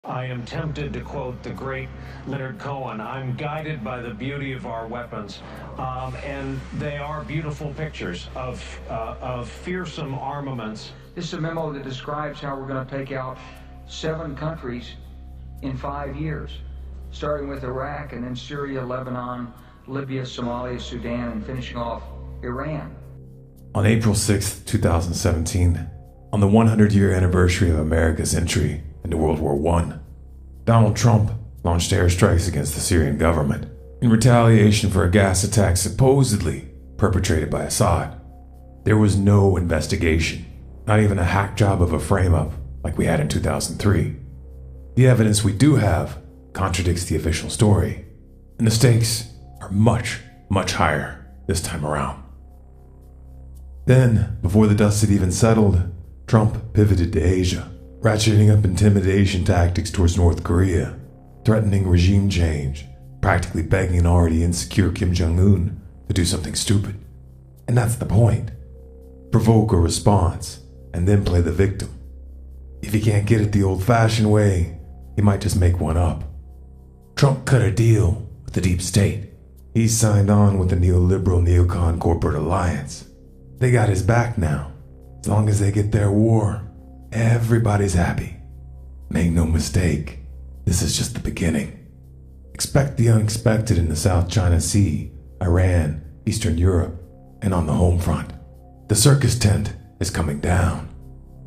I am tempted to quote the great Leonard Cohen, I'm guided by the beauty of our weapons. And they are beautiful pictures of fearsome armaments. This is a memo that describes how we're going to take out 7 countries in 5 years, starting with Iraq and then Syria, Lebanon, Libya, Somalia, Sudan, and finishing off Iran. On April 6, 2017, on the 100-year anniversary of America's entry into World War I, Donald Trump launched airstrikes against the Syrian government in retaliation for a gas attack supposedly perpetrated by Assad. There was no investigation, not even a hack job of a frame-up like we had in 2003. The evidence we do have contradicts the official story, and the stakes are much, much higher this time around. Then, before the dust had even settled, Trump pivoted to Asia, ratcheting up intimidation tactics towards North Korea, threatening regime change, practically begging an already insecure Kim Jong-un to do something stupid. And that's the point. Provoke a response, and then play the victim. If he can't get it the old-fashioned way, he might just make one up. Trump cut a deal with the deep state. He signed on with the neoliberal neocon corporate alliance. They got his back now. As long as they get their war, everybody's happy. Make no mistake, this is just the beginning. Expect the unexpected in the South China Sea, Iran, Eastern Europe, and on the home front. The circus tent is coming down.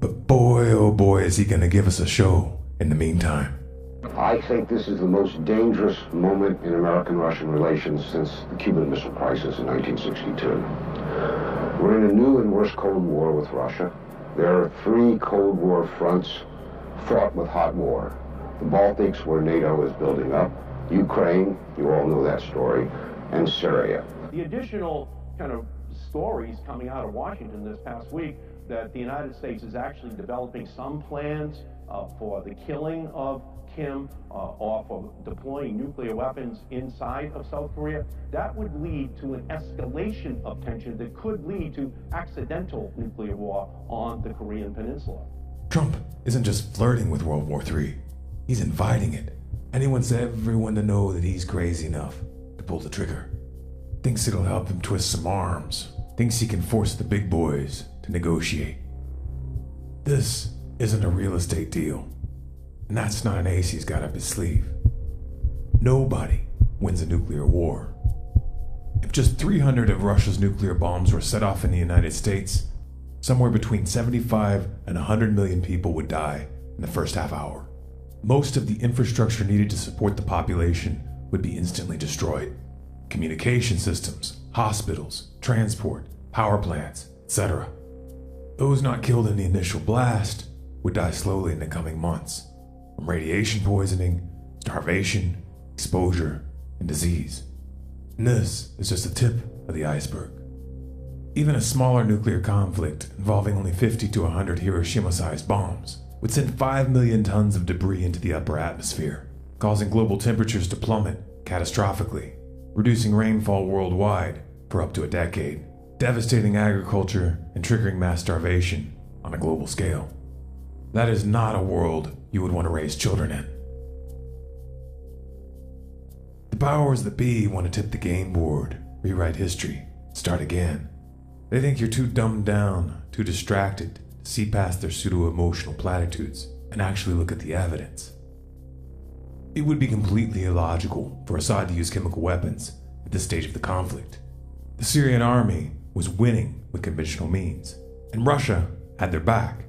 But boy, oh boy, is he gonna give us a show in the meantime. I think this is the most dangerous moment in American-Russian relations since the Cuban Missile Crisis in 1962. We're in a new and worse Cold War with Russia. There are 3 Cold War fronts fought with hot war. The Baltics, where NATO is building up, Ukraine, you all know that story, and Syria. The additional kind of stories coming out of Washington this past week that the United States is actually developing some plans for the killing of Kim, or for deploying nuclear weapons inside of South Korea, that would lead to an escalation of tension that could lead to accidental nuclear war on the Korean Peninsula. Trump isn't just flirting with World War III, he's inviting it. And he wants everyone to know that he's crazy enough to pull the trigger. Thinks it'll help him twist some arms. Thinks he can force the big boys to negotiate. This isn't a real estate deal. And that's not an ace he's got up his sleeve. Nobody wins a nuclear war. If just 300 of Russia's nuclear bombs were set off in the United States, somewhere between 75 and 100 million people would die in the first half hour. Most of the infrastructure needed to support the population would be instantly destroyed. Communication systems, hospitals, transport, power plants, etc. Those not killed in the initial blast would die slowly in the coming months, from radiation poisoning, starvation, exposure, and disease. And this is just the tip of the iceberg. Even a smaller nuclear conflict involving only 50 to 100 Hiroshima-sized bombs would send 5 million tons of debris into the upper atmosphere, causing global temperatures to plummet catastrophically, reducing rainfall worldwide for up to a decade, devastating agriculture and triggering mass starvation on a global scale. That is not a world you would want to raise children in. The powers that be want to tip the game board, rewrite history, start again. They think you're too dumbed down, too distracted to see past their pseudo-emotional platitudes and actually look at the evidence. It would be completely illogical for Assad to use chemical weapons at this stage of the conflict. The Syrian army was winning with conventional means, and Russia had their back.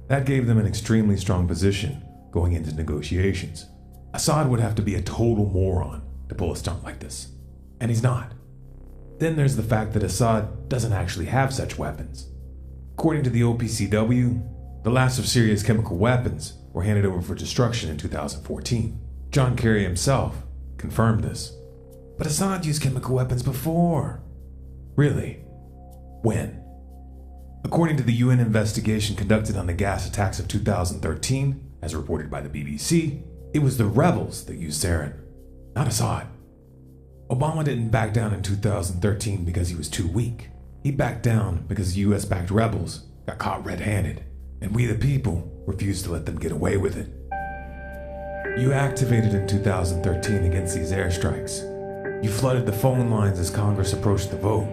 That gave them an extremely strong position going into negotiations. Assad would have to be a total moron to pull a stunt like this, and he's not. Then there's the fact that Assad doesn't actually have such weapons. According to the OPCW, the last of Syria's chemical weapons were handed over for destruction in 2014. John Kerry himself confirmed this. But Assad used chemical weapons before. Really? When? According to the UN investigation conducted on the gas attacks of 2013, as reported by the BBC, it was the rebels that used sarin, not Assad. Obama didn't back down in 2013 because he was too weak. He backed down because the US-backed rebels got caught red-handed, and we the people refused to let them get away with it. You activated in 2013 against these airstrikes. You flooded the phone lines as Congress approached the vote.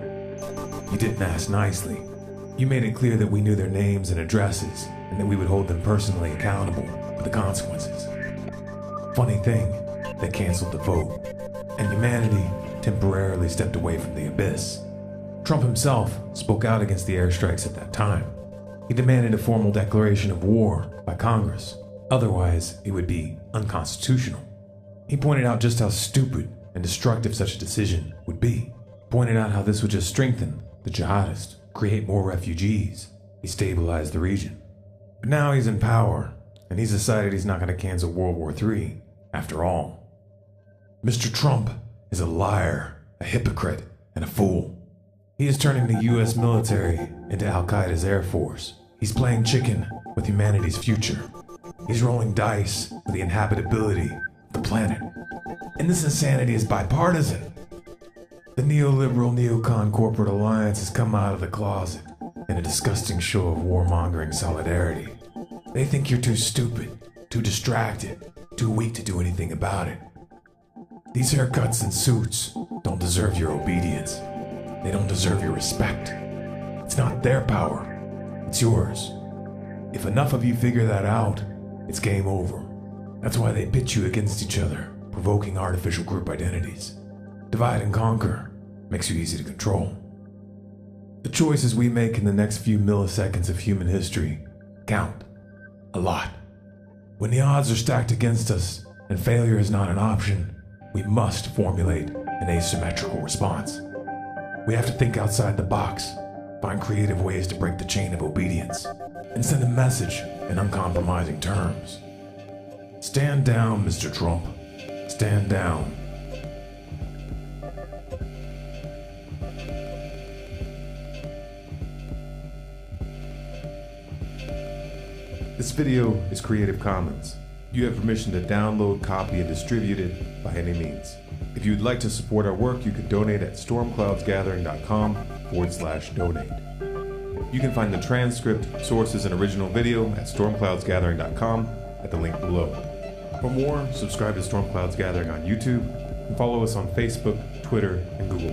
You didn't ask nicely. You made it clear that we knew their names and addresses, and that we would hold them personally accountable for the consequences. Funny thing, they canceled the vote, and humanity temporarily stepped away from the abyss. Trump himself spoke out against the airstrikes at that time. He demanded a formal declaration of war by Congress. Otherwise, it would be unconstitutional. He pointed out just how stupid and destructive such a decision would be. Pointed out how this would just strengthen the jihadists, create more refugees, destabilize the region. But now he's in power, and he's decided he's not going to cancel World War III, after all. Mr. Trump is a liar, a hypocrite, and a fool. He is turning the US military into Al-Qaeda's air force. He's playing chicken with humanity's future. He's rolling dice with the inhabitability of the planet. And this insanity is bipartisan. The neoliberal neocon corporate alliance has come out of the closet in a disgusting show of warmongering solidarity. They think you're too stupid, too distracted, too weak to do anything about it. These haircuts and suits don't deserve your obedience. They don't deserve your respect. It's not their power, it's yours. If enough of you figure that out, it's game over. That's why they pit you against each other, provoking artificial group identities. Divide and conquer makes you easy to control. The choices we make in the next few milliseconds of human history count a lot. When the odds are stacked against us and failure is not an option, we must formulate an asymmetrical response. We have to think outside the box, find creative ways to break the chain of obedience, and send a message in uncompromising terms. Stand down, Mr. Trump. Stand down. This video is Creative Commons. You have permission to download, copy, and distribute it by any means. If you'd like to support our work, you can donate at stormcloudsgathering.com/donate. You can find the transcript, sources, and original video at stormcloudsgathering.com at the link below. For more, subscribe to Storm Clouds Gathering on YouTube and follow us on Facebook, Twitter, and Google+.